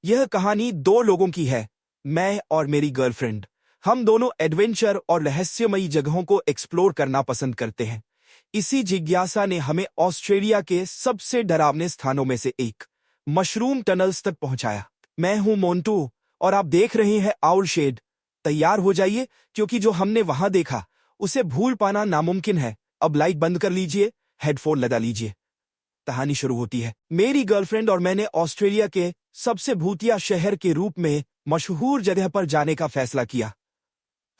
यह कहानी दो लोगों की है, मैं और मेरी गर्लफ्रेंड। हम दोनों एडवेंचर और रहस्यमयी जगहों को एक्सप्लोर करना पसंद करते हैं। इसी जिज्ञासा ने हमें ऑस्ट्रेलिया के सबसे डरावने स्थानों में से एक मशरूम टनल्स तक पहुंचाया। मैं हूं मोंटू और आप देख रहे हैं आउल शेड। तैयार हो जाइए, क्योंकि जो हमने वहां देखा उसे भूल पाना नामुमकिन है। अब लाइट बंद कर लीजिए, हेडफोन लगा लीजिए। कहानी शुरू होती है। मेरी गर्लफ्रेंड और मैंने ऑस्ट्रेलिया के सबसे भूतिया शहर के रूप में मशहूर जगह पर जाने का फैसला किया।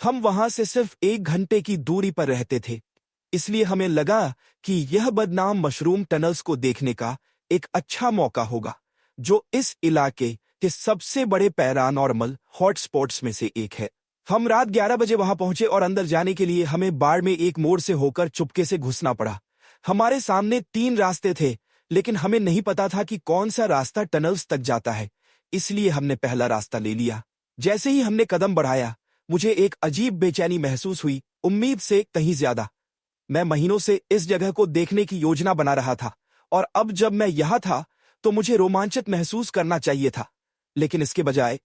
हम वहां से सिर्फ 1 घंटे की दूरी पर रहते थे, इसलिए हमें लगा कि यह बदनाम मशरूम टनल्स को देखने का एक अच्छा मौका होगा, जो इस इलाके के सबसे बड़े पैरानॉर्मल हॉटस्पॉट्स में से एक है। हम रात 11 बजे वहां पहुंचे और अंदर जाने के लिए हमें बाड़ में एक मोड़ से होकर चुपके से घुसना पड़ा। हमारे सामने 3 रास्ते थे, लेकिन हमें नहीं पता था कि कौन सा रास्ता टनल्स तक जाता है, इसलिए हमने पहला रास्ता ले लिया। जैसे ही हमने कदम बढ़ाया, मुझे एक अजीब बेचैनी महसूस हुई, उम्मीद से कहीं ज्यादा। मैं महीनों से इस जगह को देखने की योजना बना रहा था, और अब जब मैं यहाँ था तो मुझे रोमांचित महसूस करना चाहिए था, लेकिन इसके बजाय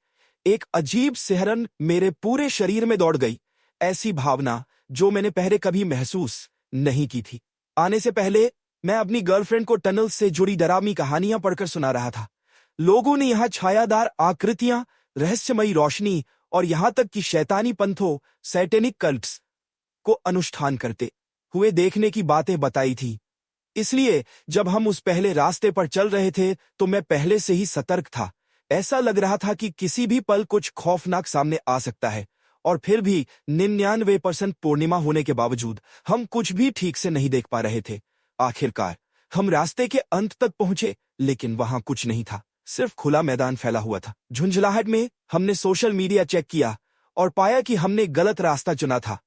एक अजीब सिहरन मेरे पूरे शरीर में दौड़ गई, ऐसी भावना जो मैंने पहले कभी महसूस नहीं की थी। आने से पहले मैं अपनी गर्लफ्रेंड को टनल से जुड़ी डरावनी कहानियां पढ़कर सुना रहा था। लोगों ने यहाँ छायादार आकृतियां, रहस्यमयी रोशनी और यहाँ तक कि शैतानी पंथों, सैटेनिक कल्ट्स को अनुष्ठान करते हुए देखने की बातें बताई थी। इसलिए जब हम उस पहले रास्ते पर चल रहे थे तो मैं पहले से ही सतर्क था। ऐसा लग रहा था कि किसी भी पल कुछ खौफनाक सामने आ सकता है, और फिर भी 99% पूर्णिमा होने के बावजूद हम कुछ भी ठीक से नहीं देख पा रहे थे। आखिरकार हम रास्ते के अंत तक पहुंचे, लेकिन वहां कुछ नहीं था, सिर्फ खुला मैदान फैला हुआ था। झुंझलाहट में हमने सोशल मीडिया चेक किया और पाया कि हमने गलत रास्ता चुना था।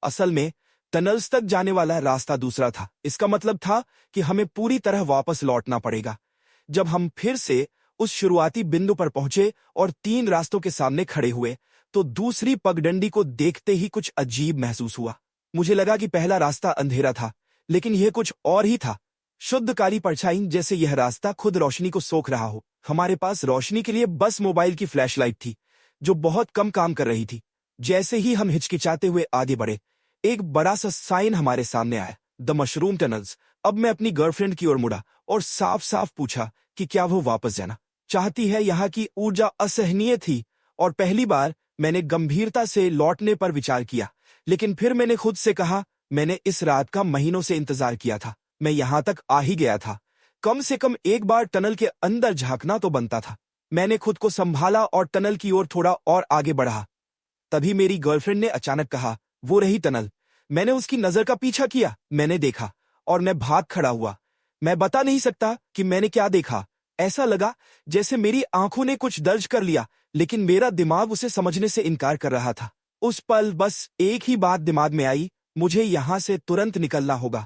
असल में टनल्स तक जाने वाला रास्ता दूसरा था। इसका मतलब था कि हमें पूरी तरह वापस लौटना पड़ेगा। जब हम फिर से उस शुरुआती बिंदु पर पहुंचे और 3 रास्तों के सामने खड़े हुए, तो दूसरी पगडंडी को देखते ही कुछ अजीब महसूस हुआ। मुझे लगा कि पहला रास्ता अंधेरा था, लेकिन यह कुछ और ही था। शुद्ध काली परछाई, जैसे यह रास्ता खुद रोशनी को सोख रहा हो। हमारे पास रोशनी के लिए बस मोबाइल की फ्लैशलाइट थी, जो बहुत कम काम कर रही थी। जैसे ही हम हिचकिचाते हुए आगे बढ़े, एक बड़ा सा साइन हमारे सामने आया, द मशरूम टनल्स। अब मैं अपनी गर्लफ्रेंड की ओर मुड़ा और साफ साफ पूछा कि क्या वो वापस जाना चाहती है। यहाँ की ऊर्जा असहनीय थी, और पहली बार मैंने गंभीरता से लौटने पर विचार किया। लेकिन फिर मैंने खुद से कहा, मैंने इस रात का महीनों से इंतजार किया था, मैं यहाँ तक आ ही गया था। कम से कम एक बार टनल के अंदर झांकना तो बनता था। मैंने खुद को संभाला और टनल की ओर थोड़ा और आगे बढ़ा। तभी मेरी गर्लफ्रेंड ने अचानक कहा, वो रही टनल। मैंने उसकी नजर का पीछा किया, मैंने देखा, और मैं भाग खड़ा हुआ। मैं बता नहीं सकता कि मैंने क्या देखा। ऐसा लगा जैसे मेरी आंखों ने कुछ दर्ज कर लिया, लेकिन मेरा दिमाग उसे समझने से इनकार कर रहा था। उस पल बस एक ही बात दिमाग में आई, मुझे यहां से तुरंत निकलना होगा।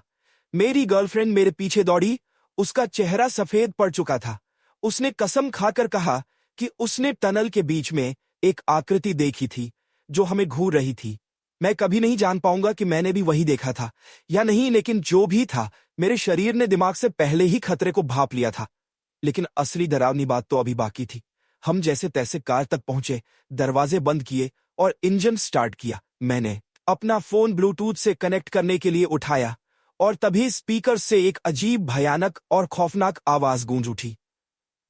मेरी गर्लफ्रेंड मेरे पीछे दौड़ी, उसका चेहरा सफेद पड़ चुका था। उसने कसम खाकर कहा कि उसने टनल के बीच में एक आकृति देखी थी जो हमें घूर रही थी। मैं कभी नहीं जान पाऊंगा कि मैंने भी वही देखा था या नहीं, लेकिन जो भी था, मेरे शरीर ने दिमाग से पहले ही खतरे को भांप लिया था। लेकिन असली डरावनी बात तो अभी बाकी थी। हम जैसे तैसे कार तक पहुंचे, दरवाजे बंद किए और इंजन स्टार्ट किया। मैंने अपना फोन ब्लूटूथ से कनेक्ट करने के लिए उठाया, और तभी स्पीकर से एक अजीब, भयानक और खौफनाक आवाज गूंज उठी।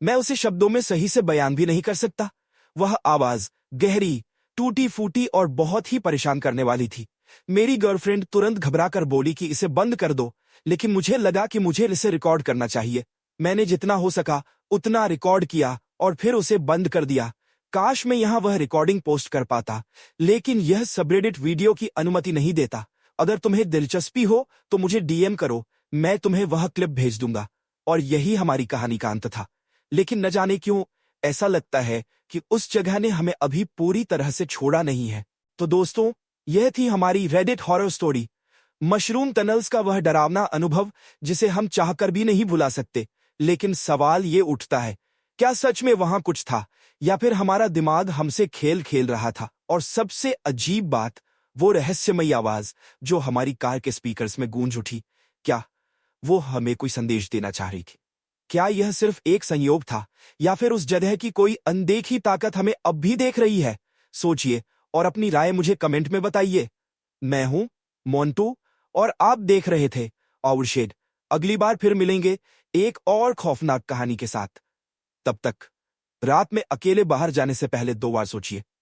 मैं उसे शब्दों में सही से बयान भी नहीं कर सकता। वह आवाज गहरी, टूटी फूटी और बहुत ही परेशान करने वाली थी। मेरी गर्लफ्रेंड तुरंत घबराकर बोली कि इसे बंद कर दो, लेकिन मुझे लगा कि मुझे इसे रिकॉर्ड करना चाहिए। मैंने जितना हो सका उतना रिकॉर्ड किया और फिर उसे बंद कर दिया। काश मैं यहाँ वह रिकॉर्डिंग पोस्ट कर पाता, लेकिन यह सबरेडिट वीडियो की अनुमति नहीं देता। अगर तुम्हें दिलचस्पी हो तो मुझे डीएम करो, मैं तुम्हें वह क्लिप भेज दूंगा। और यही हमारी कहानी का अंत था। लेकिन न जाने क्यों ऐसा लगता है कि उस जगह ने हमें अभी पूरी तरह से छोड़ा नहीं है। तो दोस्तों, यह थी हमारी Reddit horror story, mushroom tunnels का वह डरावना अनुभव जिसे हम चाहकर भी नहीं भुला सकते। लेकिन सवाल ये उठता है, क्या सच में वहां कुछ था, या फिर हमारा दिमाग हमसे खेल खेल रहा था? और सबसे अजीब बात, वो रहस्यमयी आवाज जो हमारी कार के स्पीकर्स में गूंज उठी, क्या वो हमें कोई संदेश देना चाह रही थी? क्या यह सिर्फ एक संयोग था या फिर उस जगह की कोई अनदेखी ताकत हमें अब भी देख रही है? सोचिए और अपनी राय मुझे कमेंट में बताइए। मैं हूं मोंटू और आप देख रहे थे आउरशेड। अगली बार फिर मिलेंगे एक और खौफनाक कहानी के साथ। तब तक रात में अकेले बाहर जाने से पहले 2 बार सोचिए।